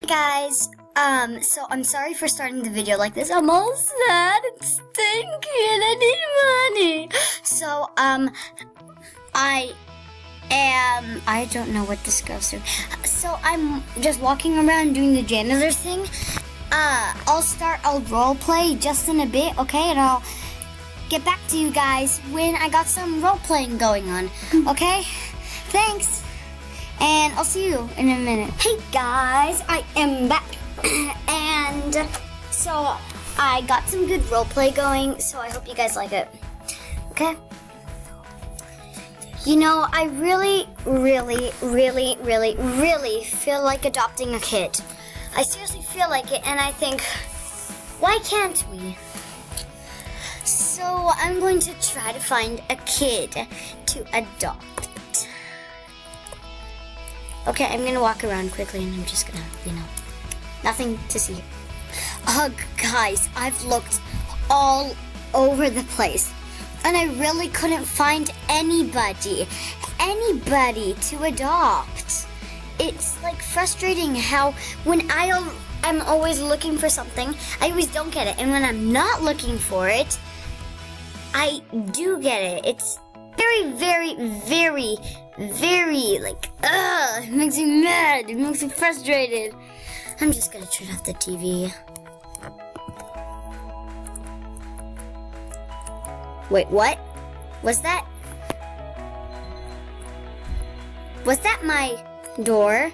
guys, so I'm sorry for starting the video like this. I'm all sad and stinky and I need money. So, I don't know what this girl's doing. So I'm just walking around doing the janitor thing. I'll roleplay just in a bit, okay? And I'll get back to you guys when I got some role-playing going on, okay? Thanks. And I'll see you in a minute. Hey guys, I am back. And so I got some good roleplay going, so I hope you guys like it. Okay? You know, I really feel like adopting a kid. I seriously feel like it, and I think, why can't we? So I'm going to try to find a kid to adopt. Okay, I'm gonna walk around quickly and I'm just gonna, nothing to see. Ugh, guys, I've looked all over the place and I really couldn't find anybody to adopt. It's like frustrating how when I'm always looking for something, I always don't get it. And when I'm not looking for it, I do get it. It's very, like, it makes me mad. It makes me frustrated. I'm just gonna turn off the TV. Wait, what? Was that my door?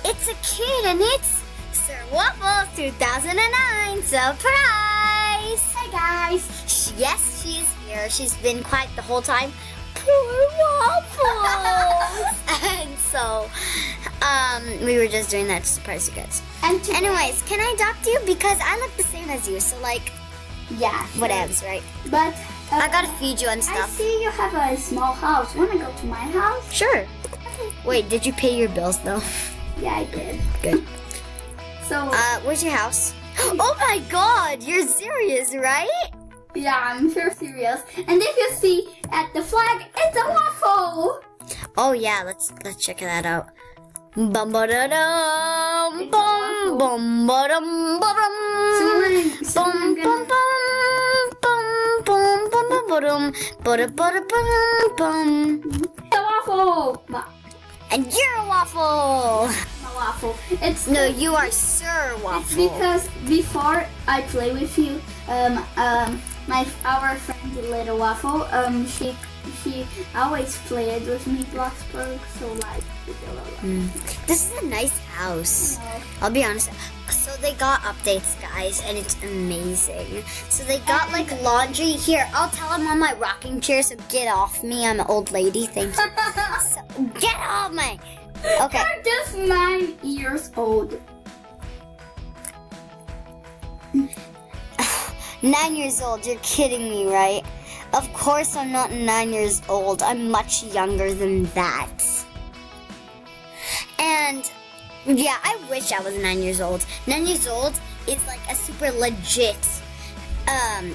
It's a kid and it's Sir Waffle 2009 surprise! Hi guys! Yes, she's here. She's been quiet the whole time. Poor Waffles! And so, we were just doing that to surprise you guys. And anyways, can I adopt you? Because I look the same as you, so like, yeah, sure. Whatevs, right? But I gotta feed you and stuff. I see you have a small house. Wanna go to my house? Sure. Okay. Wait, did you pay your bills though? Yeah, I did. Good. So, where's your house? Oh my God, you're serious, right? Yeah, I'm sure serious. And if you see at the flag, it's a waffle. Oh yeah, let's check that out. Bum ba da dum, bum bum ba dum ba dum, bum bum bum bum bum ba dum ba da bum bum. A waffle. And you're a waffle. I'm a waffle. It's no, you are Sir Waffle. It's because before I play with you, our friend Little Waffle, she always played with me Bloxburg, so like. This is a nice house. I'll be honest. So they got updates, guys, and it's amazing. So they got like laundry. Here, I'll tell them on my rocking chair, so get off me. I'm an old lady, thank you. So, get off me. Okay. You're just 9 years old. 9 years old, you're kidding me, right? Of course I'm not 9 years old. I'm much younger than that. And yeah, I wish I was 9 years old. 9 years old is like a super legit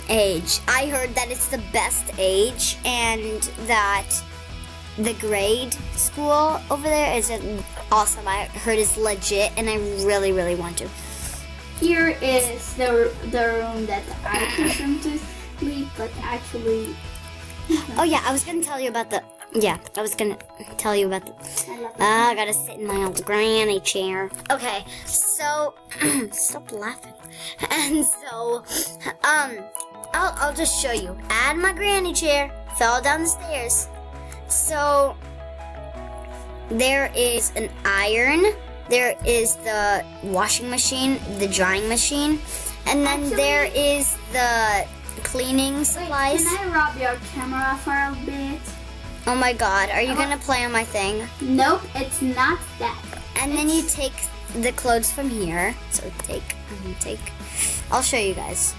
age. I heard that it's the best age and that the grade school over there is awesome. I heard it's legit and I really want to. Here is the room that I presume to sleep, but actually. Oh yeah, I was gonna tell you about the. Yeah, I was gonna tell you about the. I gotta sit in my old granny chair. Okay, so stop laughing. And so, I'll just show you. Add my granny chair. Fell down the stairs. So there is an iron. There is the washing machine, the drying machine, and then there is the cleaning supplies. Wait, can I rob your camera for a bit? Oh my God, are you gonna play on my thing? Nope, it's not that. And then you take the clothes from here. So take. I'll show you guys.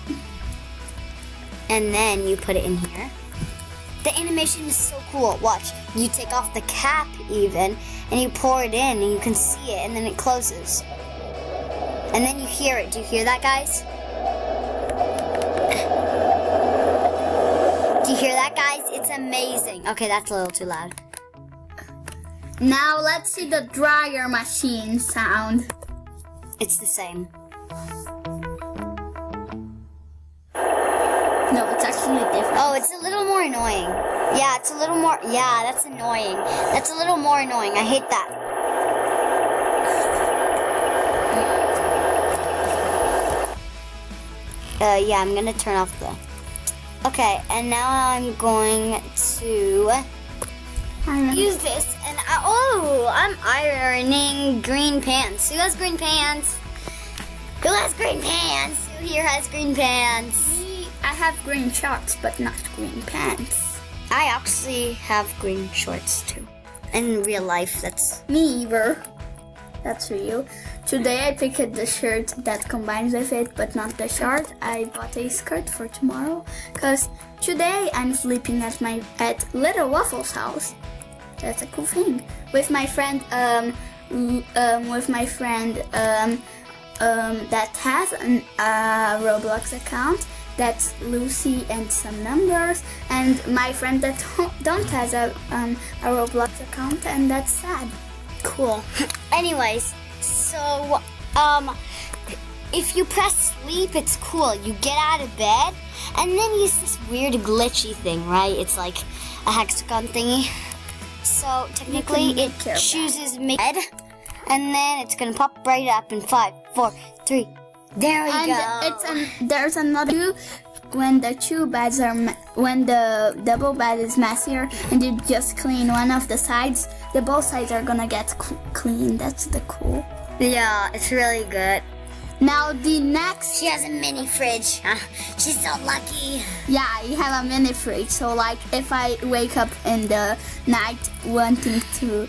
And then you put it in here. The animation is so cool. Watch. You take off the cap even, and you pour it in, and you can see it, and then it closes. And then you hear it. Do you hear that, guys? Do you hear that, guys? It's amazing. Okay, that's a little too loud. Now let's see the dryer machine sound. It's the same. No, it's actually different. Oh, it's a little more annoying. Yeah, it's a little more. Yeah, that's annoying. That's a little more annoying. I hate that. Yeah, I'm gonna turn off the. Okay, and now I'm going to use this. And I'm ironing green pants. Who has green pants? Who has green pants? Who here has green pants? I have green shorts, but not green pants. I actually have green shorts too. In real life, that's Me either. That's for you. Today I picked the shirt that combines with it, but not the short. I bought a skirt for tomorrow, cause today I'm sleeping at Little Waffle's house. That's a cool thing. With my friend, that has a Roblox account. That's Lucy and some numbers, and my friend that don't has a Roblox account, and that's sad. cool. Anyways, so if you press sleep, it's cool. You get out of bed, and then use this weird glitchy thing, right? It's like a hexagon thingy. So technically, it chooses make bed, and then it's gonna pop right up in 5, 4, 3. There we go. There's another when the when the double bed is messier and you just clean one of the sides, both sides are gonna get clean. That's the cool. Yeah, it's really good. Now the next. She has a mini fridge. She's so lucky. Yeah, you have a mini fridge. So like, if I wake up in the night wanting to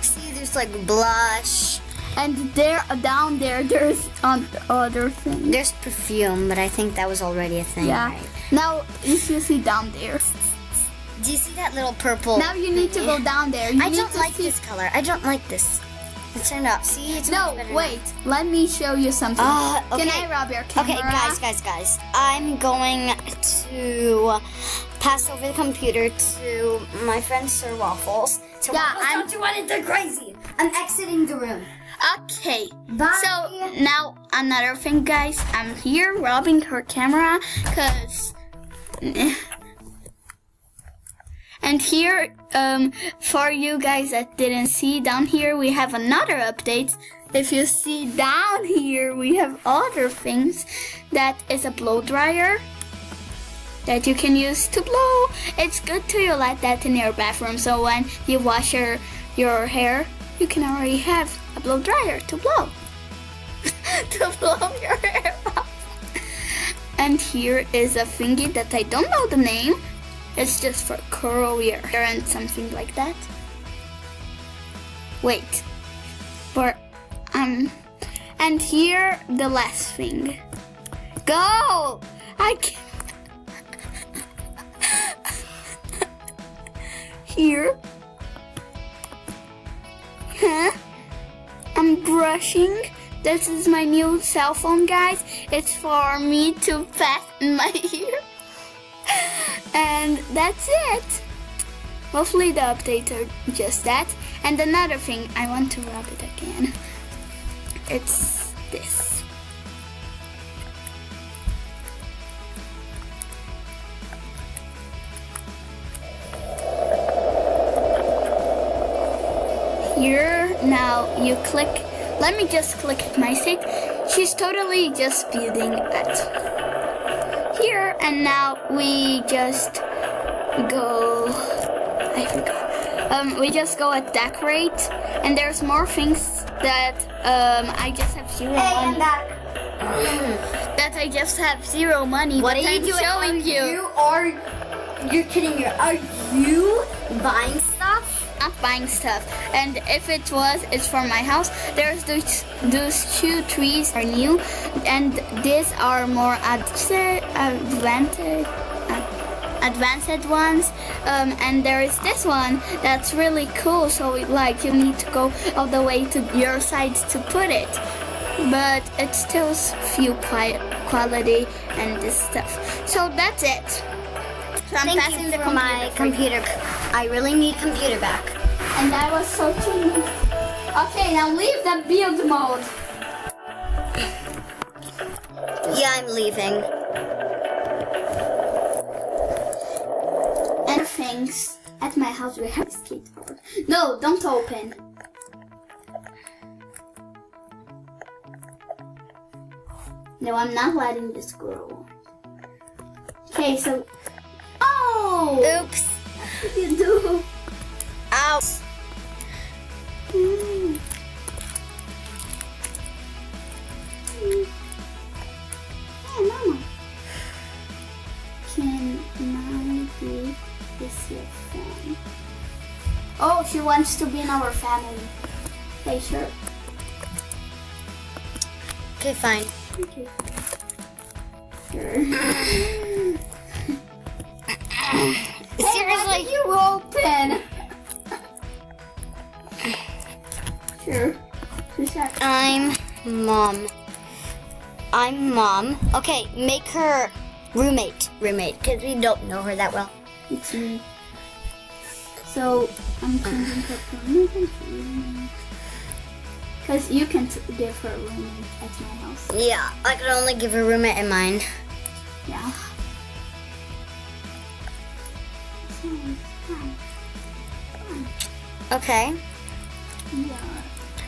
see, there's like blush. And down there, there's other things. There's perfume, but I think that was already a thing. Yeah. Right? Now, if you see down there. Do you see that little purple? Now you need to go down there. I don't like this color. I don't like this. Let's turn it up. See, it's no, wait. Now. Let me show you something. Okay. Can I rub your camera? Okay, guys. I'm going to pass over the computer to my friend Sir Waffles. So yeah, Waffles, don't you want it? They're crazy. I'm exiting the room. Okay. Bye. So now another thing, guys. I'm here rubbing her camera, cause. And here, for you guys that didn't see, down here we have another update. If you see down here, we have other things. That is a blow dryer that you can use to blow. It's good to let that in your bathroom, so when you wash your hair, you can already have a blow dryer to blow. To blow your hair off. And here is a thingy that I don't know the name. It's just for curl your hair and something like that. Wait. And here the last thing. Go! I can't. Here. Huh? I'm brushing. This is my new cell phone, guys. It's for me to fasten my hair. And that's it. Hopefully the updates are just that. And another thing, I want to rub it again. It's this. Here, now you click. Let me just click my stick. She's totally just building it. Here, and now we just go. I forgot. We just go at decorate, and there's more things that I just have zero money. I'm back. That I just have zero money. What are you doing? Showing you. You're kidding me. Are you buying stuff? Not buying stuff, and if it was, it's for my house. There's those 2 trees are new, and these are more advanced ones. And there is this one that's really cool. So like you need to go all the way to your side to put it, but it still few quality and this stuff. So that's it. So I'm Thank passing you the for my computer. I really need computer back. And that was so too. Okay, now leave that build mode. Yeah, I'm leaving. And things. At my house we have a skateboard. No, don't open. No, I'm not letting this go. Okay, so... Oh! Oops. What did you do? Ow. Hey, Mama. Can Mommy be this your friend? Oh, she wants to be in our family. Hey, sure. Okay, fine. Okay. Sure. Seriously? Hey, you open. Sure. Who's that? I'm Mom. I'm Mom. Okay, make her roommate, because we don't know her that well. It's me. So I'm changing her roommate. Because you can give her a roommate at my house. Yeah, I can only give a roommate in mine. Yeah. Okay. Yeah.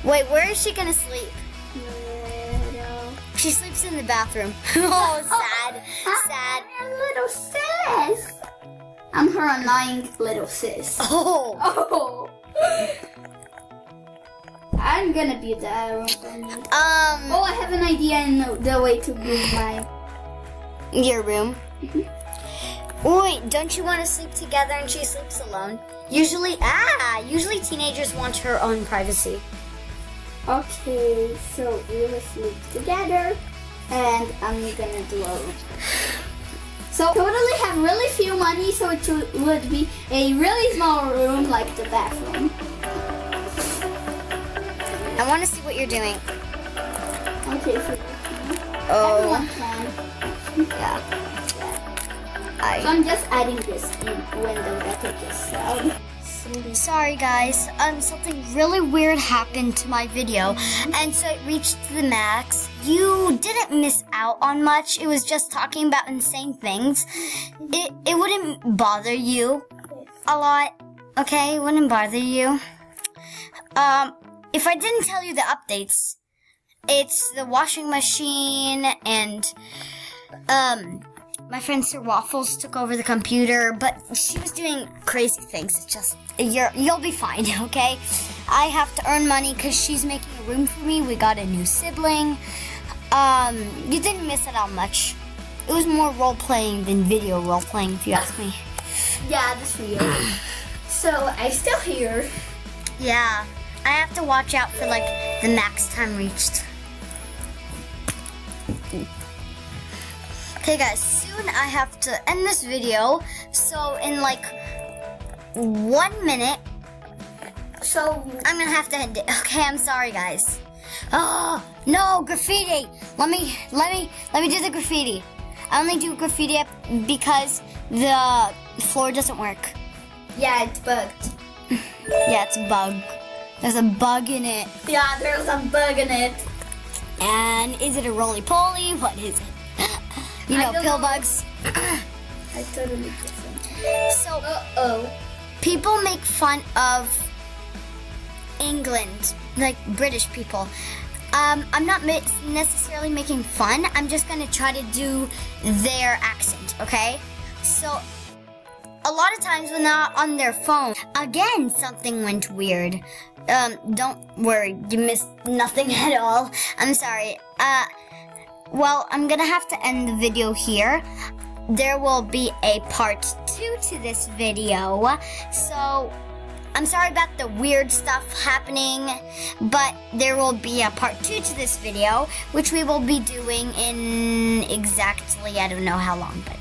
Wait, where is she gonna sleep? Little. She sleeps in the bathroom. Oh, sad. Sad. I'm little sis. I'm her annoying little sis. Oh. Oh. I'm gonna be that room for me. Oh, I have an idea in the way to build my... Your room? Wait, don't you want to sleep together and she sleeps alone? Usually teenagers want her own privacy. Okay, so we will sleep together, and I'm gonna do a room. So totally have really few money, so it would be a really small room like the bathroom. I want to see what you're doing. Okay, so everyone can. Yeah. So I'm just adding this window that I just said. Sorry guys, something really weird happened to my video, and so it reached the max. You didn't miss out on much. It was just talking about insane things. It wouldn't bother you a lot, okay? It wouldn't bother you. If I didn't tell you the updates, it's the washing machine and my friend Sir Waffles took over the computer, but she was doing crazy things. It's just, you'll be fine, okay? I have to earn money because she's making a room for me. We got a new sibling. You didn't miss out on much. It was more role-playing than video role-playing, if you ask me. Yeah, that's real. So, I'm still here. Yeah, I have to watch out for, like, the max time reached. Okay guys, soon I have to end this video, so in like 1 minute, so I'm gonna have to end it. Okay, I'm sorry guys. Oh, no, graffiti. Let me do the graffiti. I only do graffiti because the floor doesn't work. Yeah, it's bugged. Yeah, it's a bug. There's a bug in it. Yeah, there's a bug in it. And is it a roly-poly? What is it? You know, pill bugs. I totally different. So, people make fun of England, like British people. I'm not necessarily making fun. I'm just gonna try to do their accent, okay? So, a lot of times when they're on their phone, again, something went weird. Don't worry, you missed nothing at all. I'm sorry. Well, I'm gonna have to end the video here. There will be a part 2 to this video. So, I'm sorry about the weird stuff happening, but there will be a part 2 to this video, which we will be doing in exactly, I don't know how long, but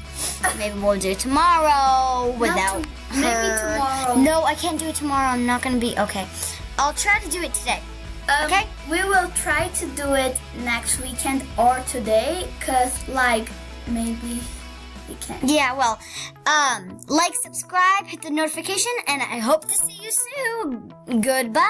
maybe we'll do it tomorrow without her. Maybe tomorrow. No, I can't do it tomorrow. I'm not gonna be, okay. I'll try to do it today. Okay? We will try to do it next weekend or today, cause like maybe You can. Yeah, well, like, subscribe, hit the notification, and I hope to see you soon. Goodbye.